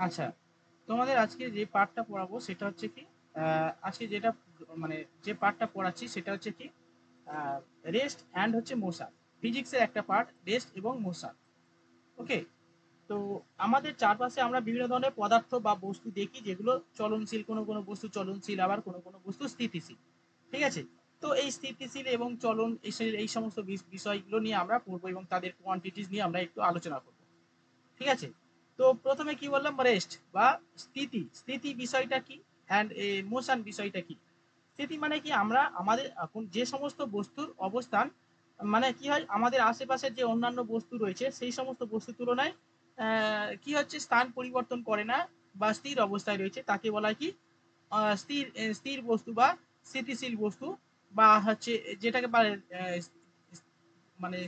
আচ্ছা, তোমাদের আজকে যে পার্টটা পড়াবো সেটা হচ্ছে কি, আজকে যেটা মানে যে পার্টটা পড়াচ্ছি সেটা হচ্ছে কি, রেস্ট অ্যান্ড হচ্ছে মোশন। ফিজিক্সের একটা পার্ট, রেস্ট এবং মোশন। ওকে। তো আমাদের চারপাশে আমরা বিভিন্ন ধরনের পদার্থ বা বস্তু দেখি যেগুলো চলনশীল, কোনো কোনো বস্তু চলনশীল, আবার কোনো কোনো বস্তু স্থিতিশীল। ঠিক আছে। তো এই স্থিতিশীল এবং চলন এই সমস্ত বিষয়গুলো নিয়ে আমরা পড়বো এবং তাদের কোয়ান্টিটিস নিয়ে আমরা একটু আলোচনা করবো। ঠিক আছে। তো প্রথমে কি বললাম, রেস্ট বা স্থিতি। স্থিতি বিষয়টা কি, অ্যান্ড মোশন বিষয়টা কি। স্থিতি মানে কি, আমরা আমাদের এখন যে সমস্ত বস্তুর অবস্থান, মানে কি হয়, আমাদের আশেপাশের যে অন্যান্য বস্তু রয়েছে সেই সমস্ত বস্তুর তুলনায় কি হচ্ছে, স্থান পরিবর্তন করে না বা স্থির অবস্থায় রয়েছে, তাকে বলা হয় কি, স্থির স্থির বস্তু বা স্থিতিশীল বস্তু, বা হচ্ছে যেটাকে বলে মানে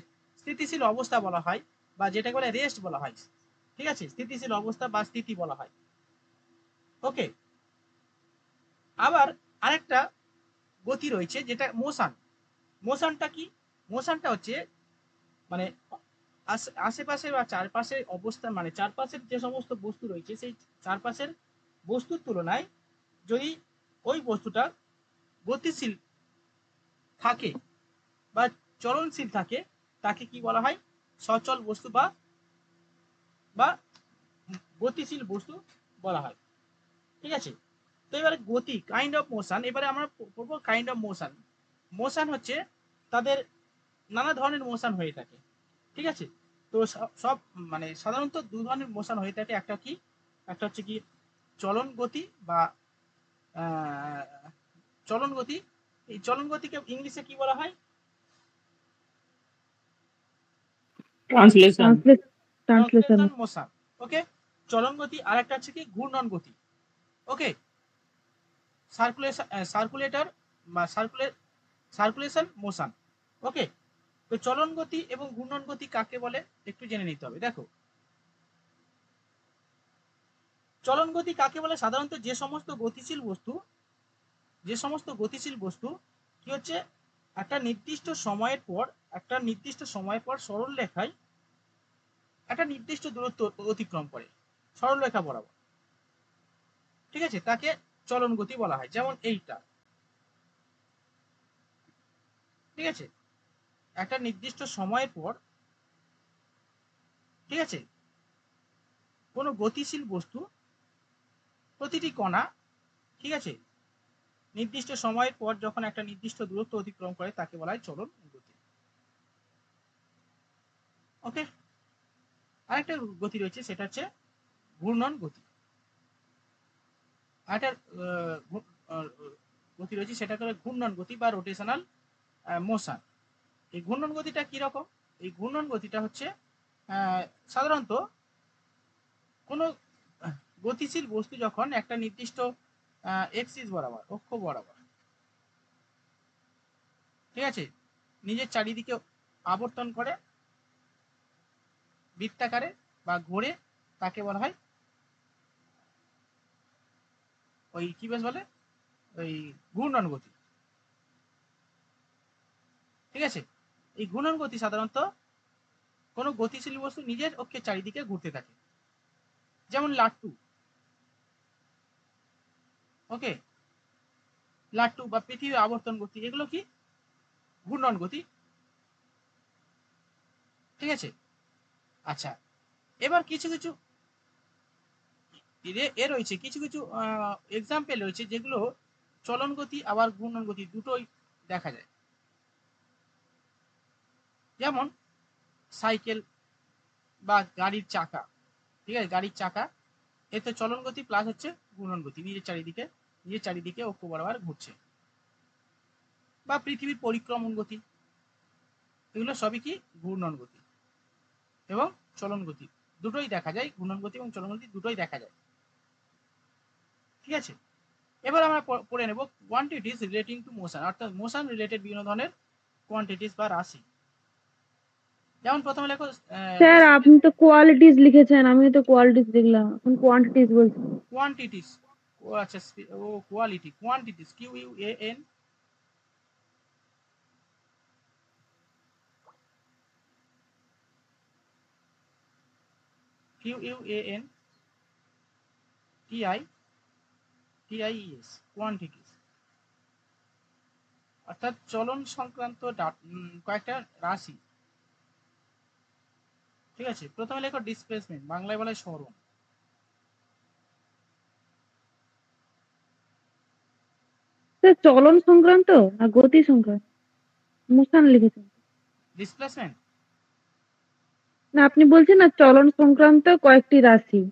স্থিতিশীল অবস্থা বলা হয়, বা যেটাকে বলে রেস্ট বলা হয়। ঠিক আছে, স্থিতিশীল অবস্থা বা স্থিতি বলা হয়। ওকে। আবার আরেকটা গতি রয়েছে যেটা মোশন। মোশনটা কি, মোশনটা হচ্ছে মানে আশেপাশে বা চারপাশের অবস্থান, মানে চারপাশের যে সমস্ত বস্তু রয়েছে সেই চারপাশের বস্তুর তুলনায় যদি ওই বস্তুটা গতিশীল থাকে বা চলনশীল থাকে, তাকে কি বলা হয়, সচল বস্তু বা বা গতিশীল বস্তু বলা হয়। ঠিক আছে। তো এবারে গতি, কাইন্ড অফ মোশন, এবারে আমরা পড়বো কাইন্ড অফ মোশন। মোশন হচ্ছে তাদের নানা ধরনের মোশন হয়ে থাকে। ঠিক আছে। তো সব মানে সাধারণত দু ধরনের মোশন হয়ে থাকে। একটা কি, একটা হচ্ছে কি চলন গতি বা চলন গতি। এই চলন গতিকে ইংলিশে কি বলা হয়, ট্রান্সলেশন। Translation motion. ওকে। চলন গতি। আর একটা হচ্ছে কি ঘূর্ণন গতি। ওকে। সার্কুলেটর বা সার্কুলেশন মোশন। ওকে। তো চলন গতি এবং ঘূর্ণন গতি কাকে বলে একটু জেনে নিতে হবে। দেখো, চলন গতি কাকে বলে, সাধারণত যে সমস্ত গতিশীল বস্তু কি হচ্ছে, একটা নির্দিষ্ট সময়ের পর সরল রেখায় একটা নির্দিষ্ট দূরত্ব অতিক্রম করে, সরল রেখা বরাবর। ঠিক আছে, তাকে চলন গতি বলা হয়। যেমন এইটা। ঠিক আছে, একটা নির্দিষ্ট সময়ের পর, ঠিক আছে, কোনো গতিশীল বস্তু প্রতিটি কণা, ঠিক আছে, নির্দিষ্ট সময়ের পর যখন একটা নির্দিষ্ট দূরত্ব অতিক্রম করে তাকে বলা হয় চলন গতি। ওকে। আরেকটা গতি রয়েছে, সেটা হচ্ছে ঘূর্ণন গতি। আরেকটা গতি রয়েছে, সেটা হলো ঘূর্ণন গতি বা রোটেশনাল মোশন। এই ঘূর্ণন গতিটা কি রকম, এই ঘূর্ণন গতিটা হচ্ছে সাধারণত কোনো গতিশীল বস্তু যখন একটা নির্দিষ্ট এক্সিস বরাবর, অক্ষ বরাবর, ঠিক আছে, নিজের চারিদিকে আবর্তন করে বৃত্তাকারে বা ঘুরে, তাকে বলা হয় ওই কি বেশ বলে, ওই ঘূর্ণন গতি। ঠিক আছে। এই ঘূর্ণন গতি সাধারণত কোনো গতিশীল বস্তু নিজের অক্ষের চারিদিকে ঘুরতে থাকে, যেমন লাট্টু। ওকে। লাট্টু বা পৃথিবীর আবর্তন গতি, এগুলো কি ঘূর্ণন গতি। ঠিক আছে। আচ্ছা, এবার কিছু কিছু এ রয়েছে, কিছু কিছু এক্সাম্পল রয়েছে যেগুলো চলন গতি আবার ঘূর্ণন গতি দুটোই দেখা যায়। যেমন সাইকেল বা গাড়ির চাকা। ঠিক আছে, গাড়ির চাকা, এতে চলন গতি প্লাস হচ্ছে ঘূর্ণন গতি, নিজের চারিদিকে অক্ষ বরাবর ঘুরছে। বা পৃথিবীর পরিক্রমণ গতি, এগুলো সবই কি ঘূর্ণন গতি এবং চলন গতি দুটোই দেখা যায়, ঘূর্ণন গতি এবং চলন গতি দুটোই দেখা যায়। ঠিক আছে। এবার আমরা পড়ে নেব কোয়ান্টিটিস রিলেটিং টু মোশন, অর্থাৎ মোশন রিলেটেড বিভিন্ন ধরনের কোয়ান্টিটিস বা রাশি। যেমন প্রথমে লেখো স্যার আপনি তো কোয়ালিটিস লিখেছেন, আমি তো কোয়ালিটিস লিখলাম, এখন কোয়ান্টিটিস বলছি। কোয়ান্টিটিস। ও আচ্ছা, ও quality, quantities, QUAN TIES, quantities, অর্থাৎ চলন সংক্রান্ত কয়েকটা রাশি। ঠিক আছে, প্রথমে লেখো ডিসপ্লেসমেন্ট, বাংলায় বলে সরণ। স্যার চলন সংক্রান্ত না গতি সংক্রান্ত? মোশন লিখেছেন ডিসপ্লেসমেন্ট না, আপনি বলছেন না চলন সংক্রান্ত কয়েকটি রাশি,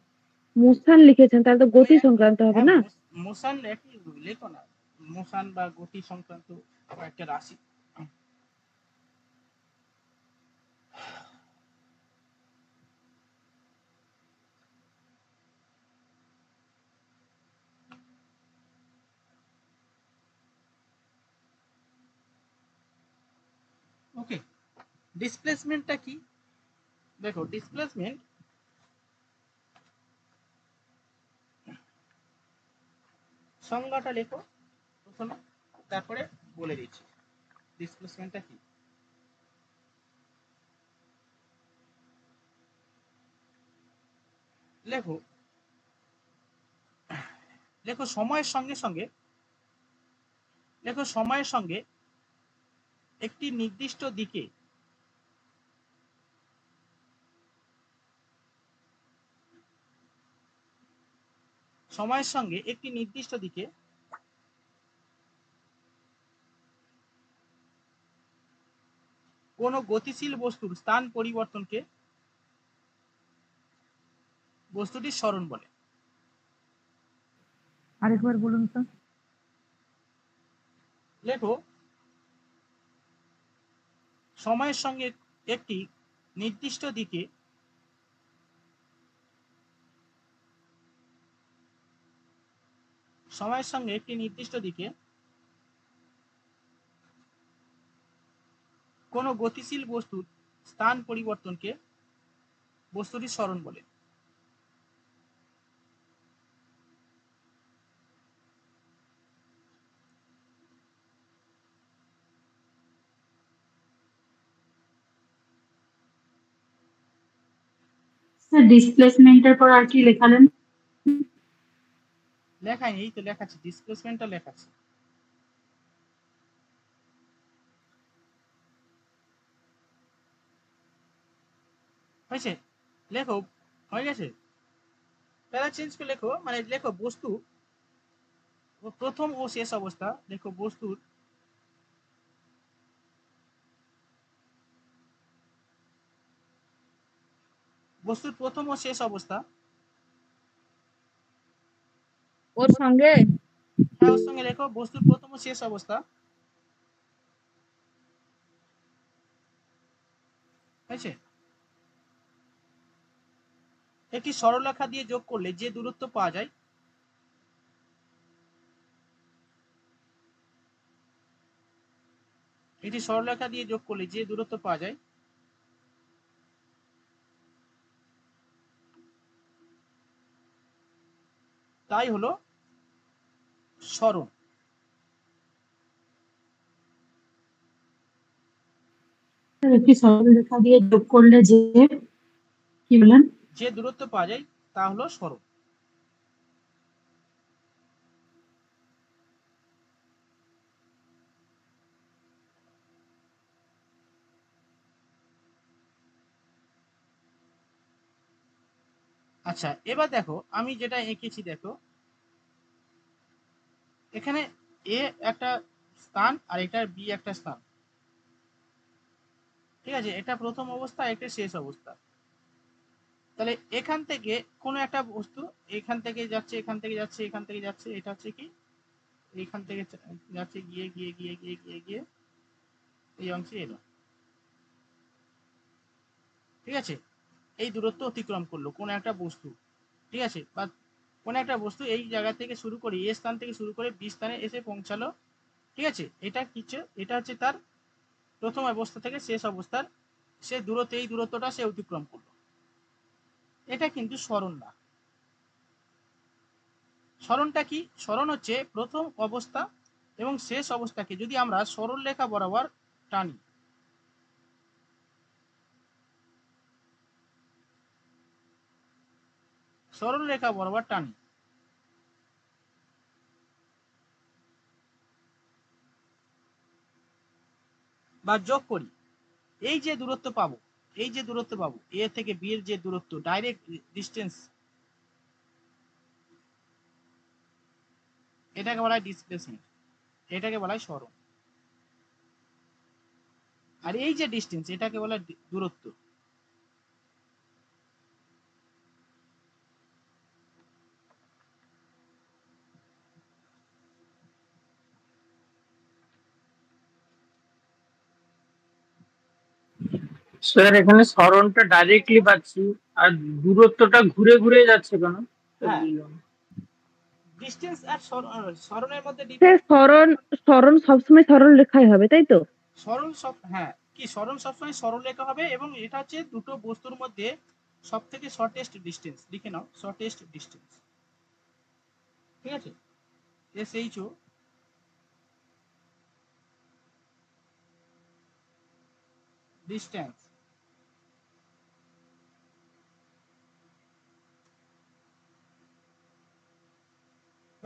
মোশন লিখেছেন, তাহলে তো গতি সংক্রান্ত হবে হ্যাঁ, না? মোশন একই লেখো না, মোশন বা গতি সংক্রান্ত কয়েকটা রাশি। ওকে, ডিসপ্লেসমেন্টটা কি? দেখো ডিসপ্লেসমেন্ট সংজ্ঞাটা লেখো প্রথমে, তারপরে বলে দিচ্ছি ডিসপ্লেসমেন্টটা কি। লেখো লেখো সময়ের সঙ্গে সঙ্গে, লেখো সময়ের সঙ্গে একটি নির্দিষ্ট দিকে সময়ের সঙ্গে একটি নির্দিষ্ট দিকে কোনো গতিশীল বস্তুর স্থান পরিবর্তনকে বস্তুটির সরণ বলে। আরেকবার বলুন স্যার। লেখো সময়ের সঙ্গে একটি নির্দিষ্ট দিকে সময়ের সঙ্গে একটি নির্দিষ্ট দিকে কোনো গতিশীল বস্তুর স্থান পরিবর্তনকে বস্তুটির সরণ বলে। স্যার ডিসপ্লেসমেন্টের পর আর কি লেখালেন? লেখাই এই তো লেখাচ্ছি, ডিসপ্লেসমেন্টটা লেখাচ্ছি। হয়েছে, লেখো, হয়ে গেছে। প্যারা চেঞ্জ করে লেখো, মানে লেখো বস্তু প্রথম ও শেষ অবস্থা। লেখো বস্তুর প্রথম ও শেষ অবস্থা। ওর সঙ্গে হ্যাঁ, ওর সঙ্গে লেখো বস্তুর প্রথম ও শেষ অবস্থা। হয়েছে, একটি সরলরেখা দিয়ে যোগ করলে যে দূরত্ব পাওয়া যায় এটি সরলরেখা দিয়ে যোগ করলে যে দূরত্ব পাওয়া যায় তাই হলো সরণ। স্যার একটি সরলরেখা দিয়ে যোগ করলে যে, কি বলেন? যে দূরত্ব পাওয়া যায় তা হলো সরণ। আচ্ছা, এবার দেখো আমি যেটা এঁকেছি, দেখো এখানে এ একটা স্থান আর এটা বি একটা স্থান। ঠিক আছে, এটা প্রথম অবস্থা, এটা শেষ অবস্থা। তাহলে এখান থেকে কোনো একটা বস্তু এখান থেকে যাচ্ছে, এখান থেকে যাচ্ছে, এখান থেকে যাচ্ছে, এটা হচ্ছে কি এখান থেকে যাচ্ছে, গিয়ে গিয়ে গিয়ে গিয়ে গিয়ে গিয়ে এই অংশে এলো। ঠিক আছে, এই দূরত্ব অতিক্রম করলো কোনো একটা বস্তু। ঠিক আছে, বা কোনো একটা বস্তু এই জায়গা থেকে শুরু করে এ স্থান থেকে শুরু করে বি স্থানে এসে পৌঁছালো। ঠিক আছে, এটা কিছু, এটা হচ্ছে তার প্রথম অবস্থা থেকে শেষ অবস্থার সে দূরত্ব, এই দূরত্বটা সে অতিক্রম করলো। এটা কিন্তু সরণ না। সরণটা কি? সরণ হচ্ছে প্রথম অবস্থা এবং শেষ অবস্থাকে যদি আমরা সরল রেখা বরাবর টানি, সরল রেখা বরাবর টানি, বা যোগ করি, এই যে দূরত্ব পাবো, এ থেকে বি এর যে দূরত্ব, ডাইরেক্ট ডিস্টেন্স, এটাকে বলা হয় ডিসপ্লেসমেন্ট, এটাকে বলা হয় সরণ। আর এই যে ডিস্টেন্স, এটাকে বলা হয় দূরত্ব। স্যার এখানে সরণটা ডাইরেক্টলি পাচ্ছি, আর দূরত্বটা ঘুরে ঘুরে যাচ্ছে কেন? হ্যাঁ, ডিস্টেন্স আর সরণের মধ্যে স্যার সরণ সবসময় সরল রেখায় হবে, তাই তো? সরল সব, হ্যাঁ, কি সরল সবসময় সরল রেখা হবে, এবং এটা হচ্ছে দুটো বস্তুর মধ্যে সব থেকে শর্টেস্ট ডিস্টেন্স। লিখে নাও, শর্টেস্ট ডিস্টেন্স, ঠিক আছে? SHO distance.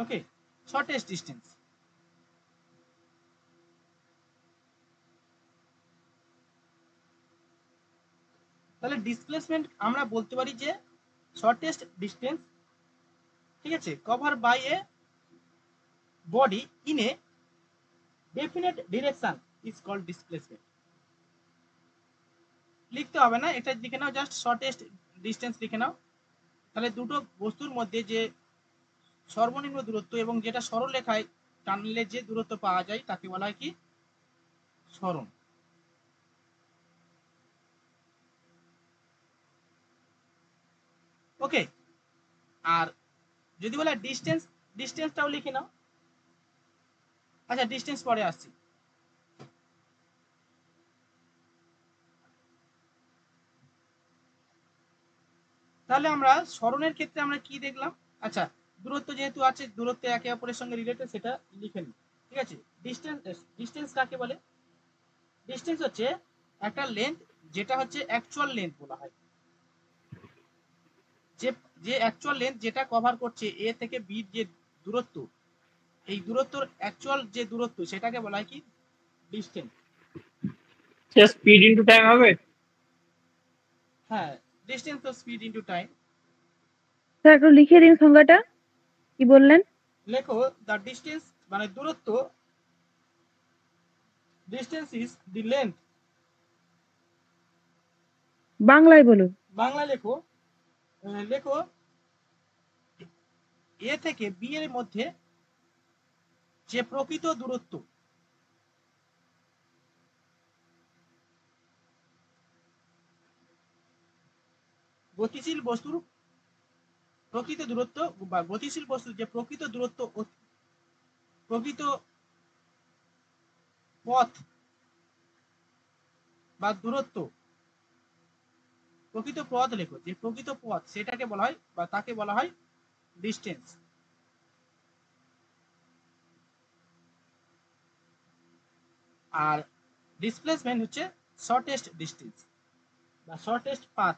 Okay, shortest distance. তাহলে ডিসপ্লেসমেন্ট আমরা বলতে পারি যে শর্টেস্ট ডিস্টেন্স, ঠিক আছে, cover by a body in a definite direction is called displacement. লিখতে হবে না, এটা লিখে নাও, জাস্ট শর্টেস্ট ডিস্টেন্স লিখে নাও। তাহলে দুটো বস্তুর মধ্যে যে সর্বনিম্ন দূরত্ব এবং যেটা সরল রেখায় টানলে যে দূরত্ব পাওয়া যায় তাকে বলা হয় কি? সরণ। ওকে, আর যদি বলে ডিস্টেন্স, ডিস্টেন্সটাও লিখে নাও। আচ্ছা, ডিস্টেন্স পরে আসছি। তাহলে আমরা সরণের ক্ষেত্রে আমরা কি দেখলাম? আচ্ছা, দূরত্ব যেহেতু আছে, দূরত্ব একে অপরের সঙ্গে রিলেটেড, সেটা লিখে নিই, ঠিক আছে? ডিস্টেন্স, ডিস্টেন্স কাকে বলে? ডিস্টেন্স হচ্ছে একটা লেন্থ, যেটা হচ্ছে অ্যাকচুয়াল লেন্থ বলা হয়, যে যে অ্যাকচুয়াল লেন্থ যেটা কভার করছে এ থেকে বি যে দূরত্ব, এই দূরত্বর অ্যাকচুয়াল যে দূরত্ব সেটাকে বলা হয় কি? ডিস্টেন্স। স্পিড ইনটু টাইম হবে? হ্যাঁ, ডিস্টেন্স তো স্পিড ইনটু টাইম। স্যার একটু লিখে দিন সংজ্ঞাটা, কি বললেন? লেখো, দ্য ডিস্টেন্স মানে দূরত্ব, ডিস্টেন্স ইজ দি লেন্থ। বাংলায় বলুন। বাংলা লেখো, লেখো এ থেকে বি এর মধ্যে যে প্রকৃত দূরত্ব, গতিশীল বস্তুর প্রকৃত দূরত্ব, বা গতিশীল বস্তুর যে প্রকৃত দূরত্ব, প্রকৃত পথ বা দূরত্ব, প্রকৃত পথ লেখো, যে প্রকৃত পথ সেটাকে বলা হয় বা তাকে বলা হয় ডিস্টেন্স। আর ডিসপ্লেসমেন্ট হচ্ছে শর্টেস্ট ডিস্টেন্স বা শর্টেস্ট পাথ।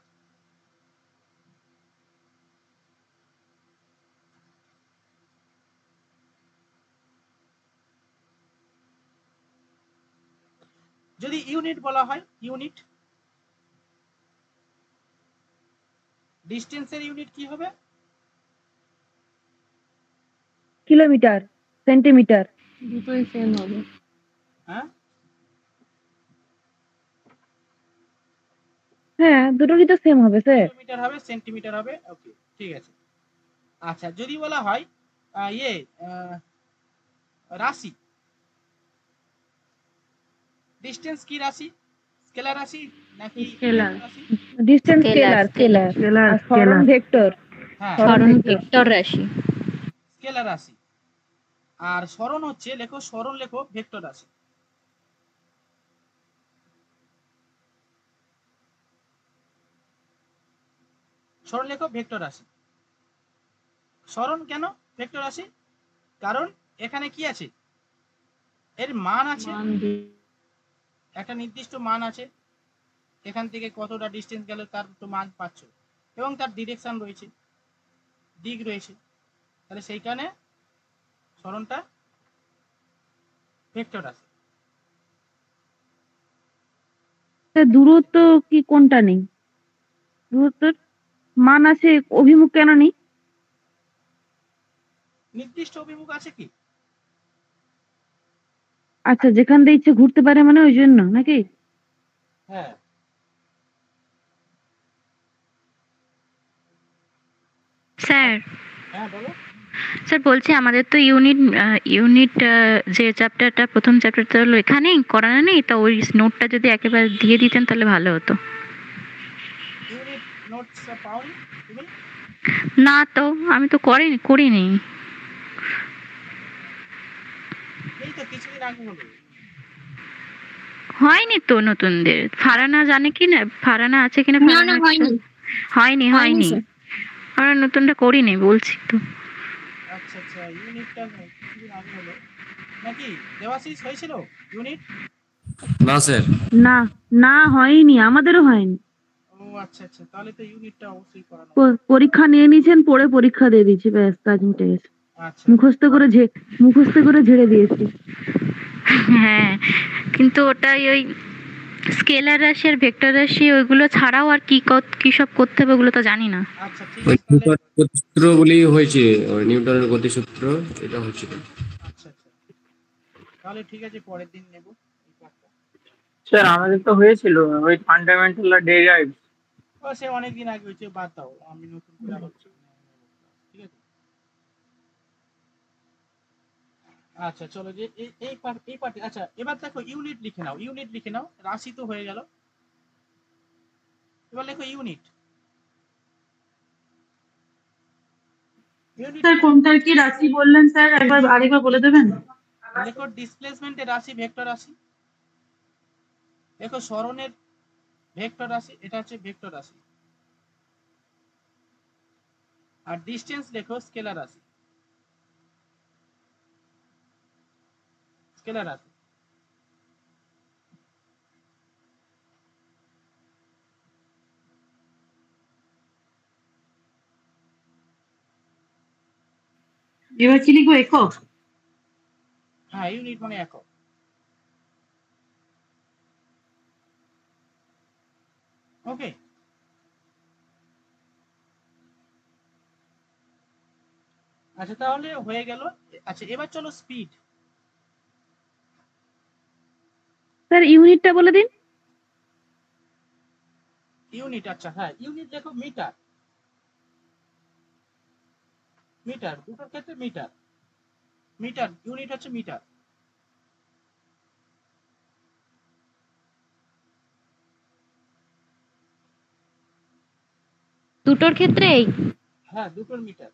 যদি ইউনিট বলা হয়, ইউনিট, ডিস্টেন্সের ইউনিট কি হবে? Kilometre, centimetre. দুটোই সেম হবে। হ্যাঁ, হ্যাঁ, দুটোরই তো সেম হবে স্যার। কিলোমিটার হবে, সেন্টিমিটার হবে। ওকে, ঠিক আছে। আচ্ছা, যদি বলা হয় ইয়ে রাশি, ডিস্টেন্স কি রাশি? স্কেলার রাশি নাকি স্কেলার। ভেক্টর রাশি? ডিস্টেন্স স্কেলার, স্কেলার, স্কেলার আর সরণ স্কেলার ভেক্টর। হ্যাঁ, সরণ ভেক্টর রাশি। স্কেলার রাশি। আর সরণ হচ্ছে, লেখো সরণ, লেখো ভেক্টর রাশি। সরণ লেখো ভেক্টর রাশি। সরণ কেন ভেক্টর রাশি? কারণ এখানে কি আছে? এর মান আছে, মান দিয়ে একটা নির্দিষ্ট মান আছে, এখান থেকে কতটা ডিস্টেন্স গেলে তার তো মান পাচ্ছ, এবং তার ডিরেকশন রয়েছে, দিক রয়েছে। তাহলে সেই কারণে সরণটা ভেক্টর রাশি। দূরত্ব কি কোনটা নেই? দূরত্বের মান আছে, অভিমুখ কেন নেই? নির্দিষ্ট অভিমুখ আছে কি? আচ্ছা, যেখান দিয়ে ইচ্ছে ঘুরতে পারে মানে ওই জন্য নাকি? হ্যাঁ, স্যার হ্যাঁ বলো। স্যার বলছি আমাদের তো ইউনিট যে চ্যাপ্টারটা প্রথম চ্যাপ্টারটা হলো এখানেই করানো নেই, তো ওই নোটটা যদি একেবারে দিয়ে দিতেন তাহলে ভালো হতো। ইউনিট নোটস পাওনি তুমি? না তো, আমি তো করিনি। এই তো কিছুদিন আগে হলো। হয়নি তো নতুনদের। ফারানা জানে কি না, ফারানা আছে কিনা, না ফারানা না হয়নি হয়নি। স্যার। আমরা নতুনটা করিনি বলছি তো। আচ্ছা আচ্ছা, ইউনিটটা কিছুদিন আগে হলো নাকি? দেওয়াশিস হয়েছিল ইউনিট? না স্যার। না, না হয়নি, আমাদেরও হয়নি। ও আচ্ছা আচ্ছা, তাহলে তো ইউনিটটা অবশ্যই করানো। পরীক্ষা নিয়ে নিয়েছেন, পড়ে পরীক্ষা দিয়ে দিয়েছি, ব্যাস কাজ মিটে গেছে। আচ্ছা মুখস্থ করে ঝেড়ে দিয়েছি। হ্যাঁ, কিন্তু ওটাই ওই স্কেলার রাশি আর ভেক্টর রাশি ওইগুলো ছাড়াও আর কি সব করতে হবে ওগুলো তো জানি না। আচ্ছা ঠিক ওই আছে তাহলে। নিউটনের গতিসূত্র বলেই হয়েছে, ওই নিউটনের গতিসূত্র এটা হয়েছিল। আচ্ছা আচ্ছা, তাহলে ঠিক আছে, পরের দিন নেব এই পাঠটা। স্যার আমাদের তো হয়েছিল ওই ফান্ডামেন্টাল আর ডেরাইভস। ও সে অনেকদিন আগে হয়েছে, বাদ দাও, আমি নতুন করে আবার ঠিক আছে। আচ্ছা চলো, যে এই পার্ট আচ্ছা, এবার দেখো ইউনিট লিখে নাও, রাশি তো হয়ে গেল, এবার লেখো ইউনিট। স্যার কোনটার কি রাশি বললেন স্যার, আরেকবার বলে দেবেন? লেখো ডিসপ্লেসমেন্টের রাশি, ভেক্টর রাশি। লেখো সরণের ভেক্টর রাশি, এটা হচ্ছে ভেক্টর রাশি। আর ডিসটেন্স লেখো স্কেলার রাশি, স্কেলার রাশি। এবার কি লিখবো, একক? হ্যাঁ, ইউনিট মানে একক। ওকে, আচ্ছা তাহলে হয়ে গেল। আচ্ছা এবার চলো স্পিড। স্যার ইউনিটটা বলে দিন। ইউনিট, আচ্ছা হ্যাঁ, ইউনিট লেখো মিটার। দুটোর ক্ষেত্রে মিটার ইউনিট হচ্ছে মিটার। দুটোর ক্ষেত্রেই? হ্যাঁ, দুটোর মিটার।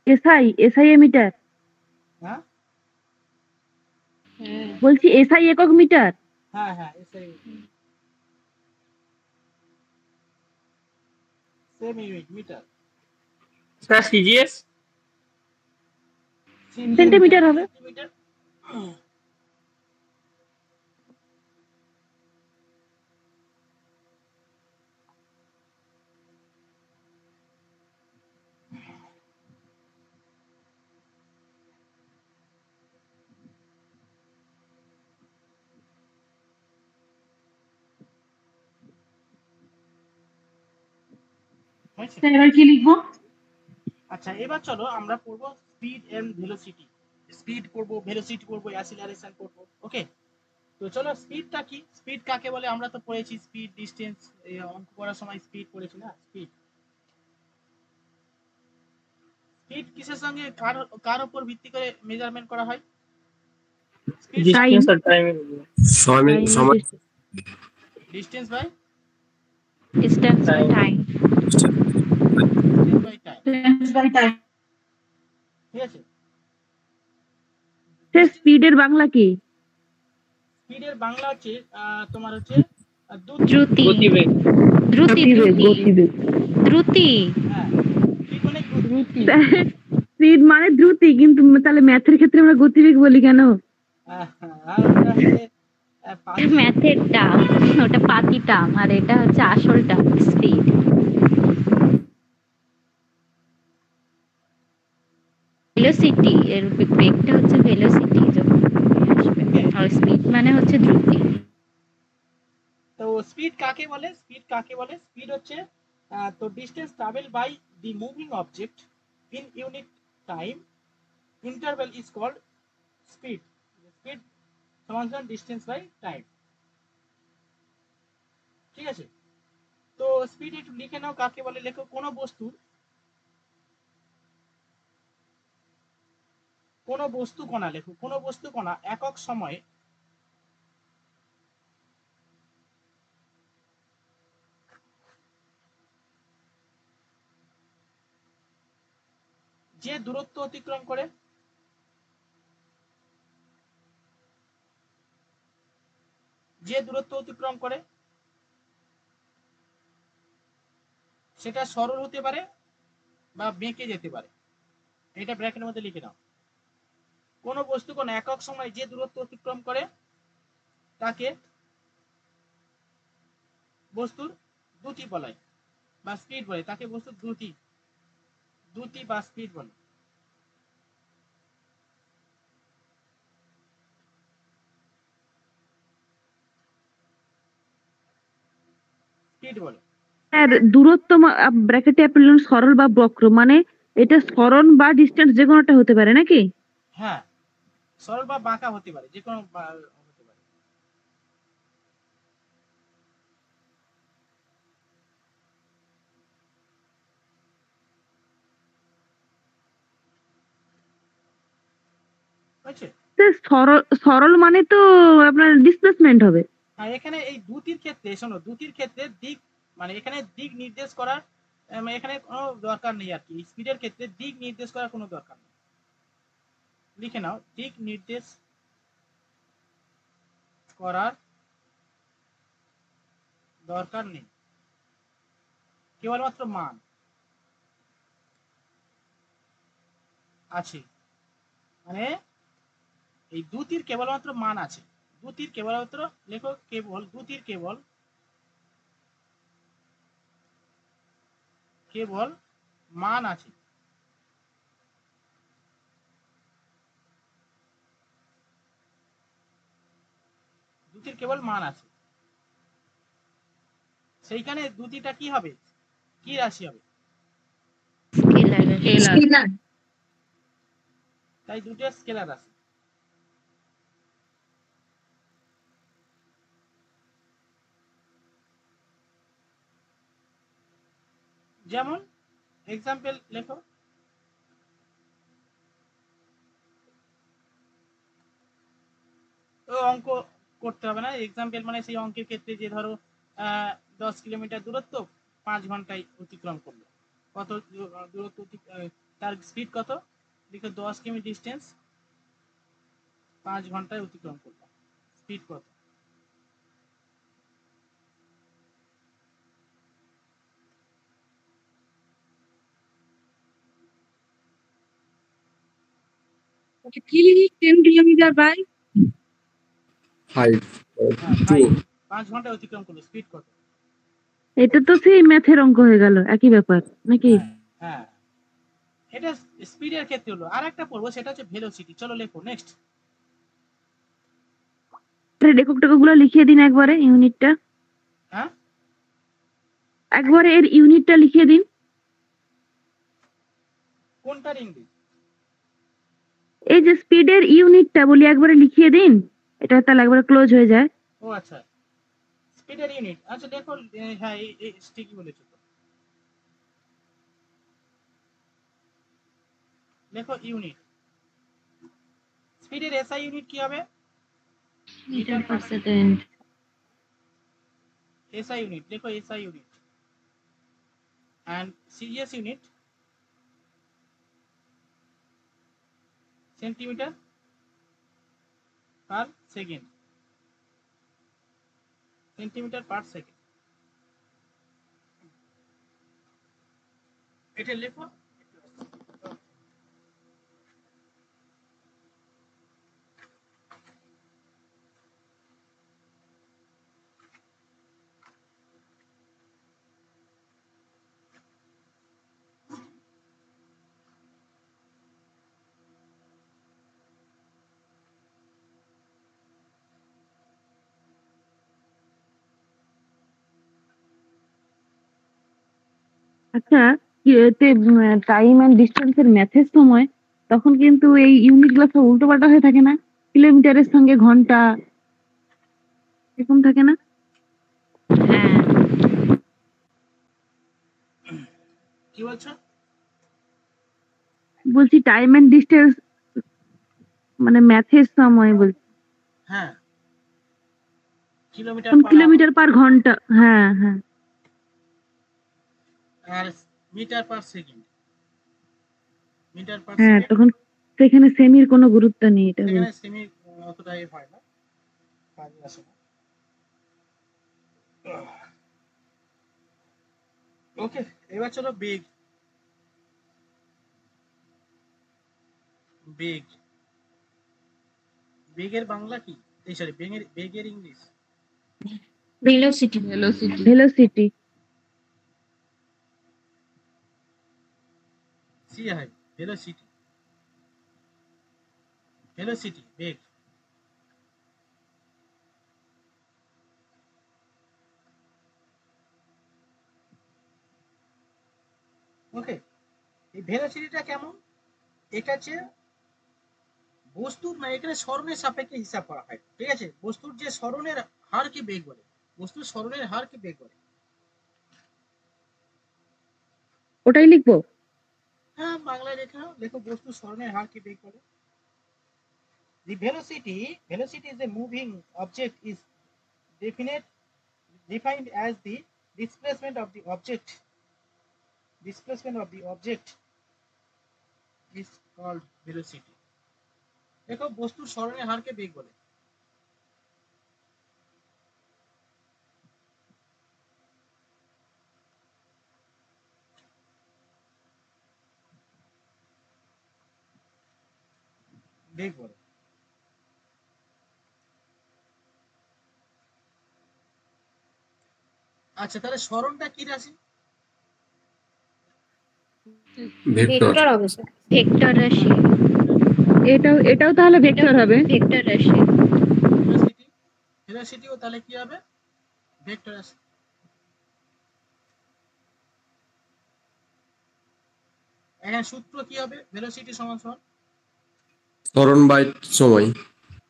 SI metre. হ্যাঁ বলছি এসআই একক মিটার। হ্যাঁ হ্যাঁ, SI same unit metre. Sir CGS centimetre হবে। সেন্টিমিটার। হয়েছে? স্যার এবার কি লিখবো? আচ্ছা এবার চলো আমরা পড়বো স্পিড এন্ড ভেলোসিটি। স্পিড করব, ভেলোসিটি করব, অ্যাসিলারেশন করব। ওকে, তো চলো স্পিডটা কি, স্পিড কাকে বলে আমরা তো পড়েছি, স্পিড ডিসটেন্স, অঙ্ক করার সময় স্পিড পড়েছি না। স্পিড স্পিড কিসের সঙ্গে কার উপর ভিত্তি করে মেজারমেন্ট করা হয়? স্পিড ডিসটেন্স আর টাইম। সময় distance by distance by time. Time. ঠিক আছে। স্যার স্পিডের বাংলা কি? স্পিডের বাংলা হচ্ছে তোমার হচ্ছে দ্রুতি। গতিবেগ। দ্রুতি। হ্যাঁ, স্পিড মানে দ্রুতি। স্পিড মানে দ্রুতি, কিন্তু তাহলে ম্যাথের ক্ষেত্রে আমরা গতিবেগ বলি কেন? আর ওটা হচ্ছে ম্যাথের টার্ম, ওটা পাতি টার্ম, আর এটা হচ্ছে আসল টার্ম স্পিড। ভেলোসিটি এর বেগটা হচ্ছে ভেলোসিটি যখন আসবে আর স্পিড মানে হচ্ছে দ্রুতি। তো স্পিড কাকে বলে? স্পিড হচ্ছে তো distance travel by the moving object in unit time interval is called speed. Speed সমান ডিস্টেন্স বাই টাইম। ঠিক আছে, তো স্পিড একটু লিখে নাও কাকে বলে। লেখো কোনো বস্তু কণা, লেখো কোনো বস্তু কণা একক সময়ে যে দূরত্ব অতিক্রম করে সেটা সরল হতে পারে বা বেঁকে যেতে পারে। এটা ব্র্যাকেটের মধ্যে লিখে নাও। কোন বস্তু কোন একক সময়ে যে দূরত্ব অতিক্রম করে তাকে বস্তুর দ্রুতি বলে বা স্পিড বলে, তাকে বস্তুর দ্রুতি বা স্পিড বলে। স্পিড বলে। স্যার দূরত্ব ব্র্যাকেটে আপনি বললেন সরল বা বক্র, মানে এটা সরণ বা ডিস্টেন্স যে কোনোটা হতে পারে নাকি? হ্যাঁ, সরল বা বাঁকা হতে পারে, যে কোনো হতে পারে। বুঝছে? স্যার সরল মানে তো আপনার ডিসপ্লেসমেন্ট হবে। আর এখানে এই দ্রুতির ক্ষেত্রে শোনো, দ্রুতির ক্ষেত্রে দিক মানে এখানে দিক নির্দেশ করার এখানে কোনো দরকার নেই আর কি। স্পিডের ক্ষেত্রে দিক নির্দেশ করার কোনো দরকার নেই। লিখে নাও, দিক নির্দেশ করার দরকার নেই, কেবলমাত্র মান আছে। মানে এই দ্রুতির কেবলমাত্র মান আছে। দ্রুতির কেবলমাত্র লেখো দ্রুতির কেবল মান আছে। দ্রুতির কেবল মান আছে, সেইখানে দ্রুতিটা কি হবে, কি রাশি হবে? স্কেলার। তাই দুটো স্কেলার রাশি। যেমন এক্সাম্পল লেখো, ও অঙ্ক করতে হবে না। এক্সাম্পল মানে সেই অঙ্কের ক্ষেত্রে যে ধরো 10 কিলোমিটার দূরত্ব 5 ঘন্টায় অতিক্রম করলো, কত দূরত্ব তার স্পিড কত, লিখো 10 কিমি ডিস্টেন্স 5 ঘন্টায় অতিক্রম করলো, স্পিড কত। কি লিখি 10 কিলোমিটার বাই 5 হ্যাঁ, 2 5 ঘন্টায় অতিক্রম করলো, স্পিড কত। এটা তো সেই ম্যাথের অঙ্ক হয়ে গেল, একই ব্যাপার নাকি? হ্যাঁ হ্যাঁ, এটা স্পিডের ক্ষেত্রে হলো। আর একটা পড়বো, সেটা হচ্ছে ভেলোসিটি। চলো লেখো নেক্সট। একক গুলো লিখিয়ে দিন একবারে, ইউনিটটা হ্যাঁ, একবারে এর ইউনিটটা লিখিয়ে দিন। কোনটার ইংলিশ? এই যে স্পিডের ইউনিটটা বলি একবারে লিখিয়ে দিন, এটা তাহলে একবারে ক্লোজ হয়ে যায়। ও আচ্ছা, স্পিডের ইউনিট। আচ্ছা দেখো, হ্যাঁ এই ঠিকই বলেছো তো। লেখো ইউনিট। স্পিডের এসআই ইউনিট কি হবে? Metre per second. SI unit লেখো, SI unit. and CGS unit centimetre per second, centimetre per second. এটা লেখো। আচ্ছা, টাইম এন্ড ডিস্টেন্স এর ম্যাথের সময় তখন কিন্তু এই ইউনিট গুলো সব উল্টোপাল্টা হয়ে থাকে না? কিলোমিটারের সঙ্গে ঘন্টা এরকম থাকে না? হ্যাঁ, কি বলছো? বলছি টাইম এন্ড ডিস্টেন্স মানে ম্যাথের সময় বলছি। হ্যাঁ, কিলোমিটার তখন পার আওয়ার কিলোমিটার পার ঘন্টা, হ্যাঁ হ্যাঁ আর metre per second, metre per হ্যাঁ, সেকেন্ড। তখন সেখানে সেমির কোনো গুরুত্ব নেই, এটা সেখানে বলছি। সেমি অতটা হয় না, কাজে আসে না। ওকে, এবার চলো বেগ। বেগ, বেগের বাংলা কি? এই সরি, বেগের ইংলিশ। ভেলোসিটি। ভেলোসিটি। সি হাই, ভেলোসিটি, ভেলোসিটি বেগ। ওকে, এই ভেলোসিটিটা কেমন? এটা হচ্ছে বস্তুর, মানে এখানে স্মরণের সাপেক্ষে হিসাব করা হয়, ঠিক আছে? বস্তুর যে স্মরণের হারকে বেগ বলে, বস্তুর স্মরণের হারকে বেগ বলে। ওটাই লিখবো? হ্যাঁ, বাংলায় লেখা লেখো, বস্তুর স্মরণের হারকে বেগ বলে। The velocity is a moving object is definite defined as the displacement of the object. Displacement of the object is called velocity. দেখো, বস্তুর স্মরণের হারকে বেগ বলে। বেগ বলে। আচ্ছা, তাহলে স্মরণটা কি রাশি? ভেক্টর। ভেক্টর হবে স্যার। ভেক্টর রাশি। এটাও তাহলে ভেক্টর হবে। ভেক্টর রাশি। ভেলোসিটি, ভেলোসিটিও তাহলে কি হবে? ভেক্টর রাশি। এখানে সূত্র কি হবে? ভেলোসিটি সমান সমান, ত্বরণ বাই সময়।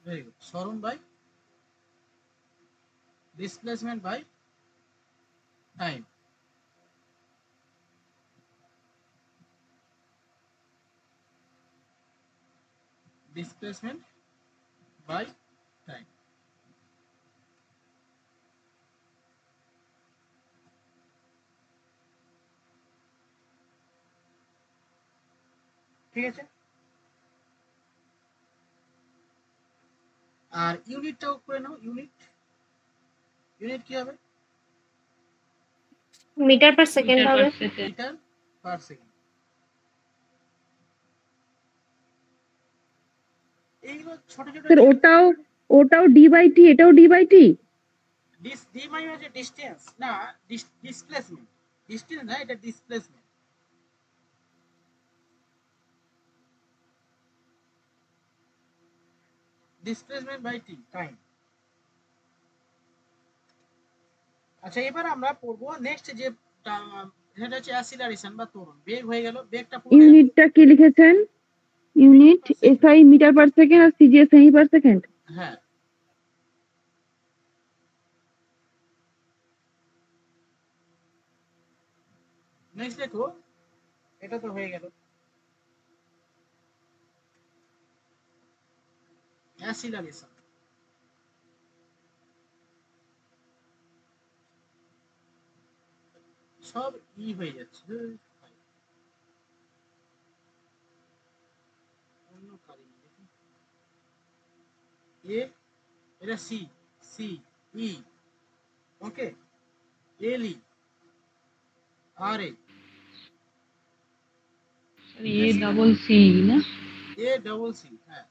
ভেরি গুড, স্মরণ by displacement by time. Displacement by time. ঠিক আছে? আর ইউনিটটাও করে নাও। ইউনিট, ইউনিট কি হবে? মিটার পার সেকেন্ড হবে। Metre per second. এইগুলো ছোট ছোট স্যার ওটাও ডি/টি, এটাও ডি/টি? ডি মানে হচ্ছে ডিসটেন্স, না ডিসপ্লেসমেন্ট। ডিসটেন্স না, এটা displacement. Displacement by T, time. আচ্ছা, এবার আমরা পড়বো নেক্সট যে সেটা হচ্ছে অ্যাসিলারেশন বা ত্বরণ। বেগ হয়ে গেল, বেগটা পুরো ইউনিটটা কি লিখেছেন? Unit SI metre per second আর সিজিএস সেমি পার সেকেন্ড। হ্যাঁ। নেক্সট দেখো, এটা তো হয়ে গেল অ্যাসিলারেশন। সব হয়ে যাচ্ছে। অন্য কারেন্ট দেখি। এ, এটা C, C E, okay, L E, R A, A double C না? এ ডবল সি, হ্যাঁ।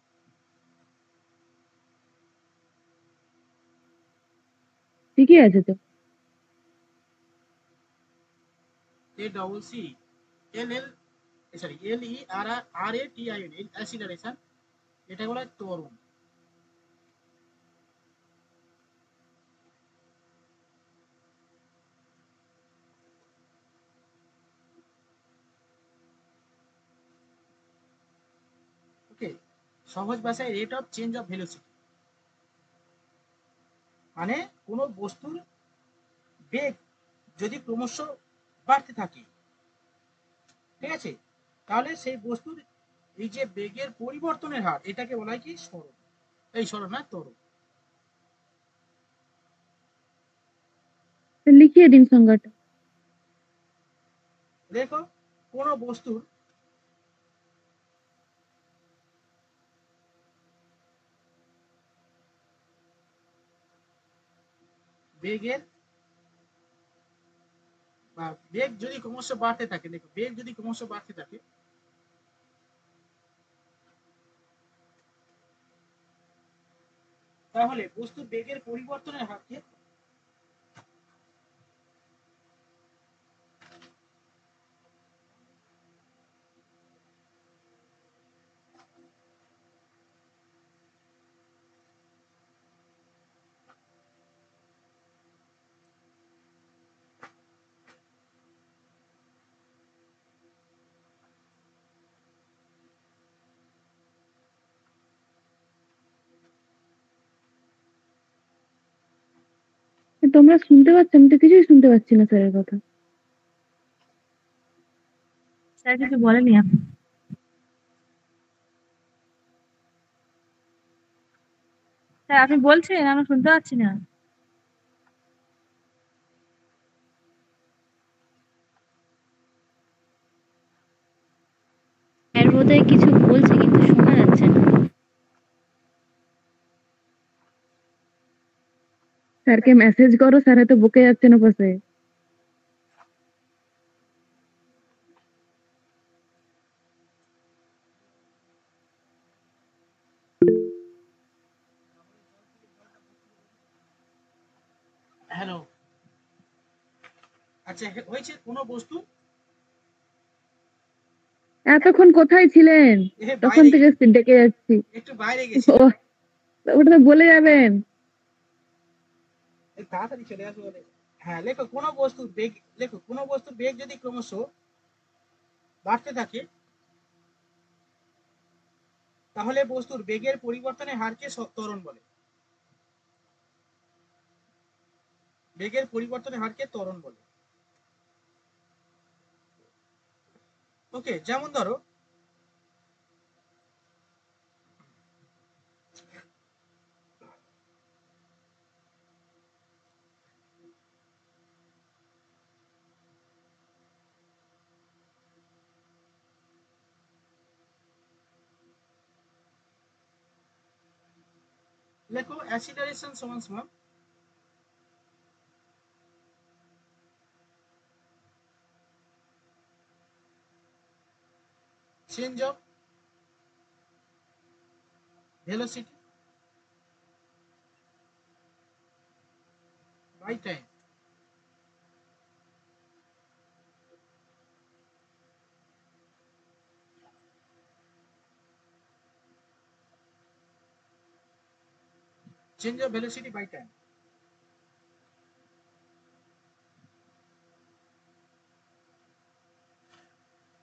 ঠিকই আছে তো। A double C, L L, sorry L E R R A T I N, acceleration. এটা বলা হয় ত্বরণ। সহজ ভাষায় rate of change of velocity, মানে কোনো বস্তুর বেগ যদি ক্রমশ বাড়তে থাকে, ঠিক আছে, তাহলে সেই বস্তুর এই যে বেগের পরিবর্তনের হার এটাকে বলা হয় কি সরণ, এই সরণ না ত্বরণ। লিখিয়ে দিন সংজ্ঞাটা। দেখো কোনো বস্তুর বেগের বা বেগ যদি ক্রমশ বাড়তে থাকে, দেখো বেগ যদি ক্রমশ বাড়তে থাকে তাহলে বস্তুর বেগের পরিবর্তনের হারকে তোমরা শুনতে পাচ্ছ? আমি তো কিছুই শুনতে পাচ্ছি না স্যারের কথা। স্যার কিছু বলেনি আপনি? স্যার আপনি বলছেন, আমরা শুনতে পাচ্ছি না। এর বোধহয় কিছু বলছে কিন্তু শোনা যাচ্ছে না। স্যারকে মেসেজ করো, স্যার হয়তো বকে যাচ্ছেন ওপাশে। হ্যালো, আচ্ছা হয়েছে কোনো বস্তু এতক্ষণ কোথায় ছিলেন? তখন থেকে ডেকে যাচ্ছি। একটু বাইরে গেছি, ও, ওটা তো বলে যাবেন। তাড়াতাড়ি চলে আসো বলে। হ্যাঁ, লেখো কোনো বস্তুর বেগ, লেখো কোনো বস্তুর বেগ যদি ক্রমশ বাড়তে থাকে তাহলে বস্তুর বেগের পরিবর্তনের হারকে ত্বরণ বলে। বেগের পরিবর্তনের হারকে ত্বরণ বলে। ওকে, যেমন ধরো লেখো অ্যাসিলারেশন সমান সমান change of velocity by time. Change of velocity by time.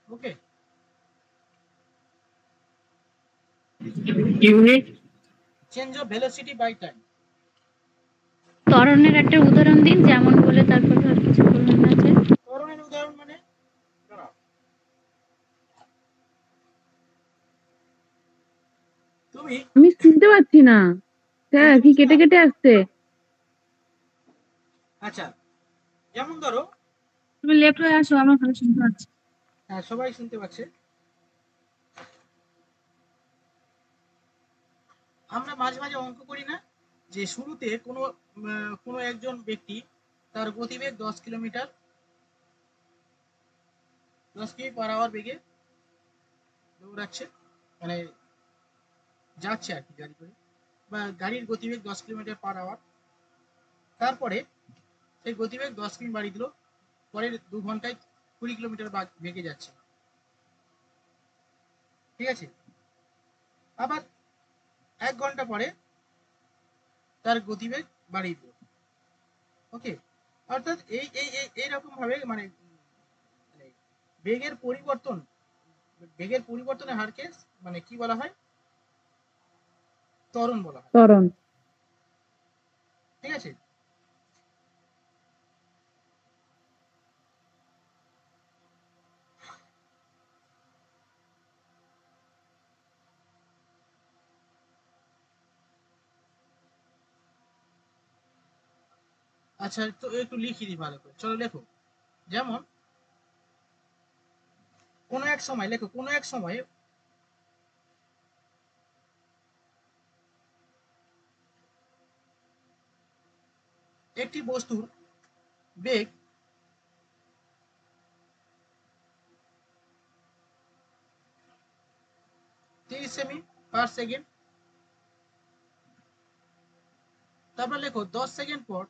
Okay, unit change of velocity by time. ত্বরণের একটা উদাহরণ দিন, যেমন বলে তারপর আর কিছু বলবেন না যে। ত্বরণের উদাহরণ মানে দাঁড়াও, তুমি আমি শুনতে পাচ্ছি না স্যার, কি কেটে কেটে আসছে। আচ্ছা যেমন ধরো, তুমি লেফট হয়ে আসো, আমরা ভালো শুনতে পাচ্ছি। হ্যাঁ সবাই শুনতে পাচ্ছে। আমরা মাঝে মাঝে অঙ্ক করি না, যে শুরুতে কোনো একজন ব্যক্তি তার গতিবেগ 10 কিমি/আওয়ার বেগে দৌড়াচ্ছে, মানে যাচ্ছে আর কি গাড়ি করে, বা গাড়ির গতিবেগ 10 কিমি/আওয়ার। তারপরে সেই গতিবেগ 10 কিমি বাড়িয়ে দিল, পরের 2 ঘন্টায় 20 কিলোমিটার বেগে যাচ্ছে, ঠিক আছে। আবার 1 ঘন্টা পরে তার গতিবেগ বাড়িয়ে দিল। ওকে, অর্থাৎ এইরকম ভাবে মানে মানে বেগের পরিবর্তনের হারকে মানে কি বলা হয়, ত্বরণ বলা হয়, ত্বরণ। ঠিক আছে। আচ্ছা, তো একটু লিখি দিই ভালো করে, চলো লেখো। যেমন কোনো এক সময়, লেখো কোনো এক সময়ে একটি বস্তুর বেগ 30 সেমি পার সেকেন্ড। তারপর লেখো 10 সেকেন্ড পর